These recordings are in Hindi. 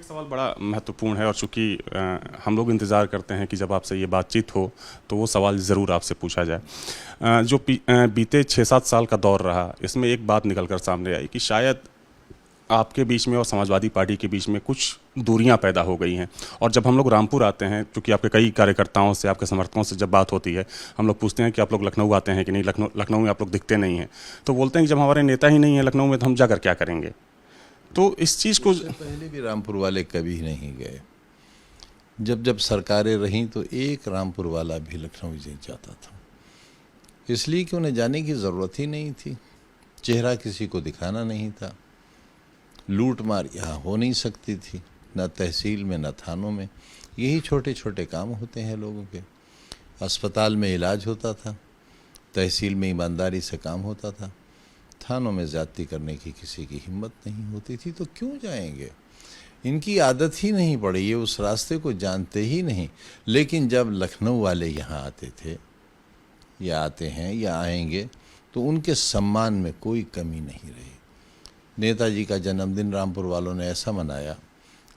सवाल बड़ा महत्वपूर्ण है और चूंकि हम लोग इंतज़ार करते हैं कि जब आपसे ये बातचीत हो तो वो सवाल ज़रूर आपसे पूछा जाए। जो बीते 6-7 साल का दौर रहा, इसमें एक बात निकल कर सामने आई कि शायद आपके बीच में और समाजवादी पार्टी के बीच में कुछ दूरियां पैदा हो गई हैं। और जब हम लोग रामपुर आते हैं, क्योंकि आपके कई कार्यकर्ताओं से, आपके समर्थकों से जब बात होती है, हम लोग पूछते हैं कि आप लोग लखनऊ आते हैं कि नहीं, लखनऊ में आप लोग दिखते नहीं हैं। तो बोलते हैं कि जब हमारे नेता ही नहीं है लखनऊ में तो हम जाकर क्या करेंगे। तो इस चीज़ को पहले भी रामपुर वाले कभी नहीं गए। जब जब सरकारें रहीं तो एक रामपुर वाला भी लखनऊ नहीं जाता था, इसलिए कि उन्हें जाने की ज़रूरत ही नहीं थी। चेहरा किसी को दिखाना नहीं था, लूट मार यहाँ हो नहीं सकती थी, न तहसील में न थानों में। यही छोटे छोटे काम होते हैं लोगों के। अस्पताल में इलाज होता था, तहसील में ईमानदारी से काम होता था, थानों में ज़्यादती करने की किसी की हिम्मत नहीं होती थी। तो क्यों जाएंगे? इनकी आदत ही नहीं पड़ी, ये उस रास्ते को जानते ही नहीं। लेकिन जब लखनऊ वाले यहाँ आते थे या आते हैं या आएंगे तो उनके सम्मान में कोई कमी नहीं रही। नेताजी का जन्मदिन रामपुर वालों ने ऐसा मनाया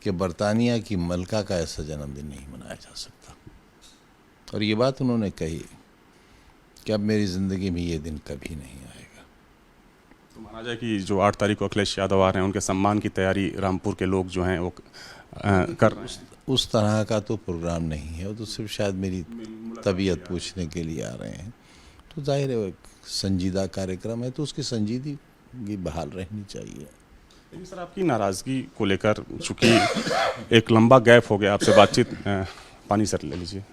कि बरतानिया की मलका का ऐसा जन्मदिन नहीं मनाया जा सकता। और ये बात उन्होंने कही कि अब मेरी ज़िंदगी में ये दिन कभी नहीं आएगा। तो माना जाए कि जो 8 तारीख को अखिलेश यादव आ रहे हैं, उनके सम्मान की तैयारी रामपुर के लोग जो हैं वो कर रहे हैं। उस तरह का तो प्रोग्राम नहीं है, वो तो सिर्फ शायद मेरी तबीयत पूछने के लिए आ रहे हैं। तो जाहिर है वो एक संजीदा कार्यक्रम है, तो उसकी संजीदगी बहाल रहनी चाहिए। लेकिन सर, आपकी नाराज़गी को लेकर चूँकि एक लंबा गैप हो गया आपसे बातचीत, पानी सर ले लीजिए।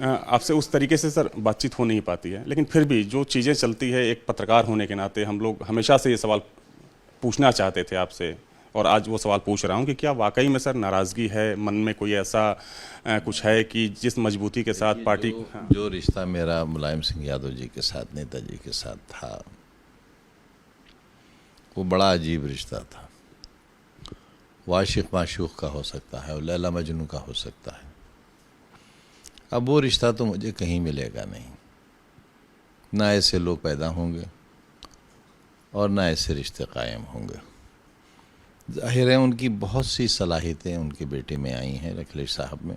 आपसे उस तरीके से सर बातचीत हो नहीं पाती है, लेकिन फिर भी जो चीज़ें चलती है, एक पत्रकार होने के नाते हम लोग हमेशा से ये सवाल पूछना चाहते थे आपसे, और आज वो सवाल पूछ रहा हूँ कि क्या वाकई में सर नाराज़गी है, मन में कोई ऐसा कुछ है कि जिस मजबूती के साथ पार्टी जो रिश्ता मेरा मुलायम सिंह यादव जी के साथ, नेताजी के साथ था, वो बड़ा अजीब रिश्ता था। वाशिक माशूक का हो सकता है और लैला मजनू का हो सकता है। अब वो रिश्ता तो मुझे कहीं मिलेगा नहीं, ना ऐसे लोग पैदा होंगे और ना ऐसे रिश्ते कायम होंगे। जाहिर है उनकी बहुत सी सलाहियतें उनके बेटे में आई हैं, अखिलेश साहब में,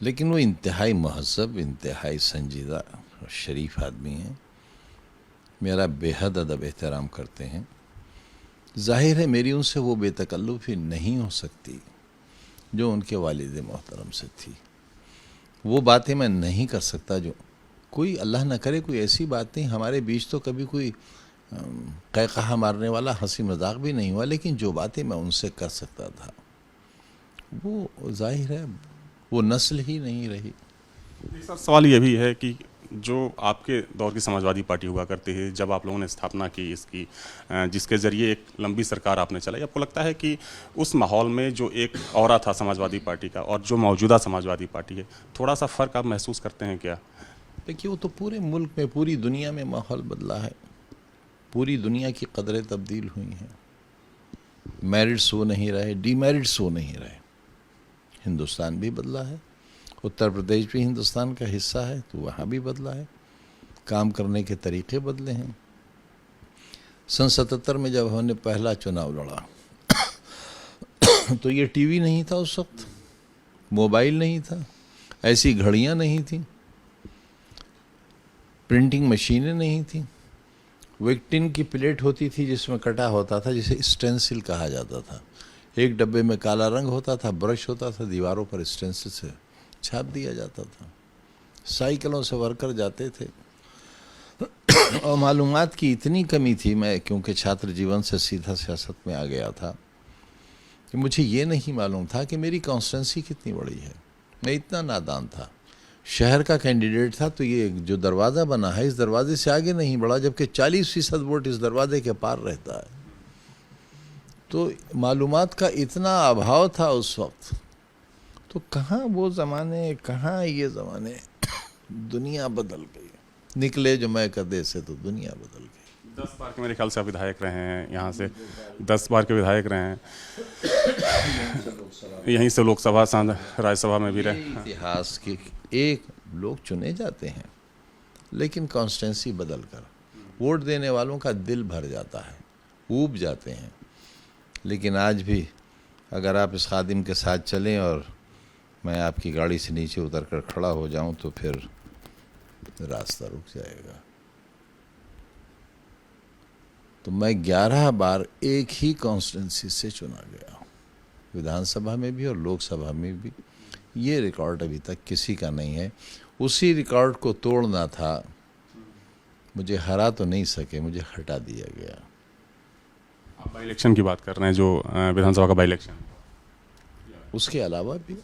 लेकिन वो इंतहाई महज़ब, इंतहाई संजीदा और शरीफ आदमी हैं। मेरा बेहद अदब एहतराम करते हैं। जाहिर है मेरी उनसे वो बेतकल्लुफ़ी नहीं हो सकती जो उनके वालिद मोहतरम से थी। वो बातें मैं नहीं कर सकता जो कोई, अल्लाह न करे कोई ऐसी बात नहीं। हमारे बीच तो कभी कोई कहा मारने वाला हंसी मजाक भी नहीं हुआ, लेकिन जो बातें मैं उनसे कर सकता था वो जाहिर है वो नस्ल ही नहीं रही। सर, सवाल ये भी है कि जो आपके दौर की समाजवादी पार्टी हुआ करती है, जब आप लोगों ने स्थापना की इसकी, जिसके ज़रिए एक लंबी सरकार आपने चलाई, आपको लगता है कि उस माहौल में जो एक ऑरा था समाजवादी पार्टी का और जो मौजूदा समाजवादी पार्टी है, थोड़ा सा फ़र्क आप महसूस करते हैं क्या? देखिए, वो तो पूरे मुल्क में, पूरी दुनिया में माहौल बदला है। पूरी दुनिया की कदरें तब्दील हुई हैं। मेरिट्स वो नहीं रहे, डीमेरिट्स वो नहीं रहे। हिंदुस्तान भी बदला है, उत्तर प्रदेश भी हिंदुस्तान का हिस्सा है, तो वहाँ भी बदला है। काम करने के तरीक़े बदले हैं। सन 77 में जब हमने पहला चुनाव लड़ा तो ये टीवी नहीं था उस वक्त, मोबाइल नहीं था, ऐसी घड़ियाँ नहीं थी, प्रिंटिंग मशीनें नहीं थी। वो एक टिन की प्लेट होती थी जिसमें कटा होता था, जिसे स्टेंसिल कहा जाता था। एक डब्बे में काला रंग होता था, ब्रश होता था, दीवारों पर स्टेंसिल से छाप दिया जाता था। साइकिलों से वर्कर जाते थे और मालूमात की इतनी कमी थी, मैं क्योंकि छात्र जीवन से सीधा सियासत में आ गया था, कि मुझे ये नहीं मालूम था कि मेरी कॉन्स्टिट्यूंसी कितनी बड़ी है। मैं इतना नादान था। शहर का कैंडिडेट था तो ये जो दरवाज़ा बना है, इस दरवाजे से आगे नहीं बढ़ा, जबकि 40% वोट इस दरवाजे के पार रहता है। तो मालूमात का इतना अभाव था उस वक्त। तो कहाँ वो ज़माने, कहाँ ये ज़माने। दुनिया बदल गई। निकले जो मैं कदे से तो दुनिया बदल गई। 10 बार के मेरे ख्याल से आप विधायक रहे हैं, यहाँ से 10 बार के विधायक रहे हैं, यहीं से लोकसभा, राज्यसभा में भी रहे। इतिहास के एक लोग चुने जाते हैं, लेकिन कॉन्स्टेंसी बदल कर वोट देने वालों का दिल भर जाता है, ऊब जाते हैं। लेकिन आज भी अगर आप इस खादिम के साथ चलें और मैं आपकी गाड़ी से नीचे उतर कर खड़ा हो जाऊं तो फिर रास्ता रुक जाएगा। तो मैं 11 बार एक ही कॉन्स्टिट्यूंसी से चुना गया हूँ, विधानसभा में भी और लोकसभा में भी। ये रिकॉर्ड अभी तक किसी का नहीं है। उसी रिकॉर्ड को तोड़ना था, मुझे हरा तो नहीं सके, मुझे हटा दिया गया। आप बाई इलेक्शन की बात कर रहे हैं, जो विधानसभा का बाई इलेक्शन, उसके अलावा भी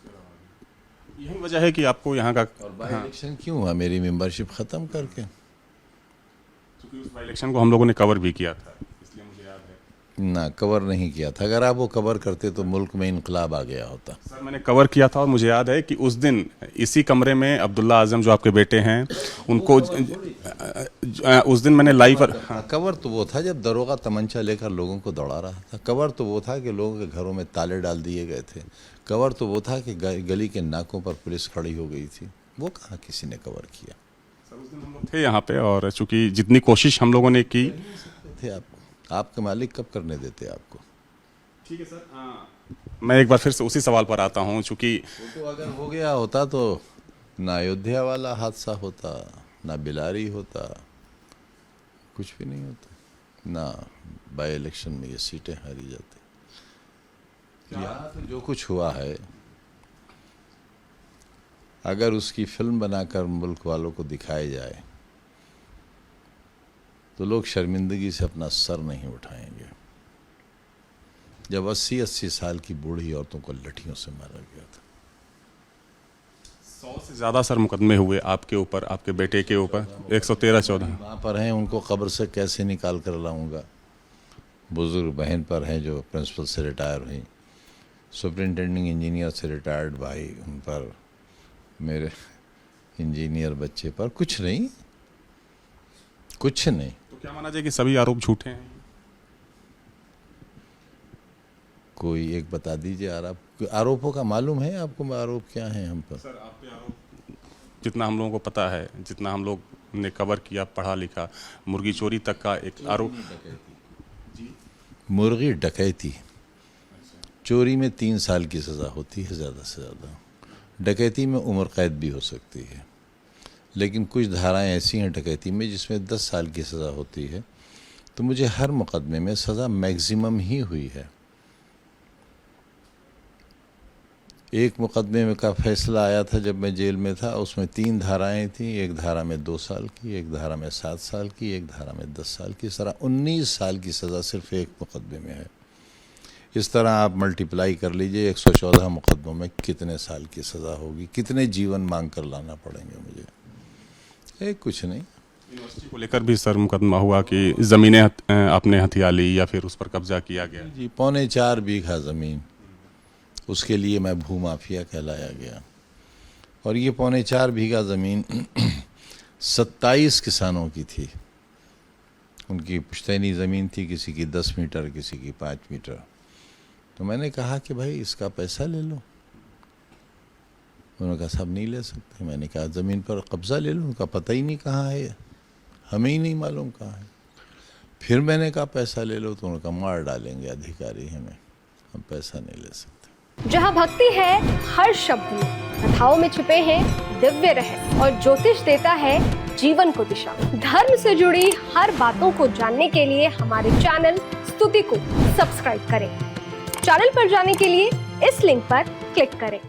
यही वजह है कि आपको यहाँ का और बाई इलेक्शन क्यों हुआ? मेरी मेंबरशिप ख़त्म करके। क्योंकि उस बाई इलेक्शन को हम लोगों ने कवर भी किया था, इसलिए मुझे याद है। ना, कवर नहीं किया था। अगर आप वो कवर करते तो मुल्क में इनकलाब आ गया होता। सर मैंने कवर किया था और मुझे याद है कि उस दिन इसी कमरे में अब्दुल्ला आजम जो आपके बेटे हैं उनको उस दिन मैंने लाइव कवर तो वो था जब दरोगा तमंचा लेकर लोगों को दौड़ा रहा था। कवर तो वो था कि लोगों के घरों में ताले डाल दिए गए थे। कवर तो वो था कि गली के नाकों पर पुलिस खड़ी हो गई थी। वो कहाँ किसी ने कवर किया? सर उस दिन हम लोग थे यहाँ पे, और चूंकि जितनी कोशिश हम लोगों ने की थे आपके मालिक कब करने देते आपको? ठीक है सर, मैं एक बार फिर से उसी सवाल पर आता हूँ। चूंकि वो तो अगर हो गया होता तो ना अयोध्या वाला हादसा होता, ना बिलारी होता, कुछ भी नहीं होता, ना बाई इलेक्शन में ये सीटें हारी जाती। यहाँ तो जो कुछ हुआ है, अगर उसकी फिल्म बनाकर मुल्क वालों को दिखाया जाए तो लोग शर्मिंदगी से अपना सर नहीं उठाएंगे। जब 80-80 साल की बूढ़ी औरतों को लठियों से मारा गया था। 100 से ज़्यादा सर मुकदमे हुए आपके ऊपर, आपके बेटे के ऊपर, 113-14 वहाँ पर हैं, उनको कब्र से कैसे निकाल कर लाऊंगा? बुजुर्ग बहन पर हैं जो प्रिंसिपल से रिटायर हुई, सुपरिंटेंडिंग इंजीनियर से रिटायर्ड भाई, उन पर, मेरे इंजीनियर बच्चे पर, कुछ नहीं, कुछ नहीं। तो क्या माना जाए कि सभी आरोप झूठे हैं? कोई एक बता दीजिए आरोपों का मालूम है आपको? आरोप क्या है हम पर? सर आप पे आरोप, जितना हम लोगों को पता है, जितना हम लोग ने कवर किया, पढ़ा लिखा, मुर्गी चोरी तक का एक आरोप। मुर्गी डकैती, चोरी में 3 साल की सज़ा होती है ज़्यादा से ज़्यादा। डकैती में उम्र कैद भी हो सकती है, लेकिन कुछ धाराएं ऐसी हैं डकैती में जिसमें 10 साल की सज़ा होती है। तो मुझे हर मुकदमे में सज़ा मैक्सिमम ही हुई है। एक मुकदमे में का फैसला आया था जब मैं जेल में था, उसमें 3 धाराएं थीं। एक धारा में 2 साल की, एक धारा में 7 साल की, एक धारा में 10 साल की। इस तरह 19 साल की सज़ा सिर्फ एक मुकदमे में है। इस तरह आप मल्टीप्लाई कर लीजिए 114 मुकदमों में कितने साल की सज़ा होगी, कितने जीवन मांग कर लाना पड़ेंगे मुझे? कुछ नहीं। यूनिवर्सिटी को लेकर भी सर मुकदमा हुआ कि ज़मीनें आपने हथिया ली या फिर उस पर कब्जा किया गया। जी, 4.25 बीघा ज़मीन, उसके लिए मैं भूमाफिया कहलाया गया। और ये 4.25 बीघा ज़मीन 27 किसानों की थी। उनकी पुश्तैनी ज़मीन थी, किसी की 10 मीटर, किसी की 5 मीटर। तो मैंने कहा कि भाई इसका पैसा ले लो। उन्होंने कहा साहब नहीं ले सकते। मैंने कहा ज़मीन पर कब्ज़ा ले लो। उनका पता ही नहीं कहाँ है, हमें ही नहीं मालूम कहाँ है। फिर मैंने कहा पैसा ले लो, तो उन्होंने कहा मार डालेंगे अधिकारी हमें, हम पैसा नहीं ले सकते। जहाँ भक्ति है हर शब्द में, कथाओं में छुपे हैं दिव्य रहस्य, और ज्योतिष देता है जीवन को दिशा। धर्म से जुड़ी हर बातों को जानने के लिए हमारे चैनल स्तुति को सब्सक्राइब करें। चैनल पर जाने के लिए इस लिंक पर क्लिक करें।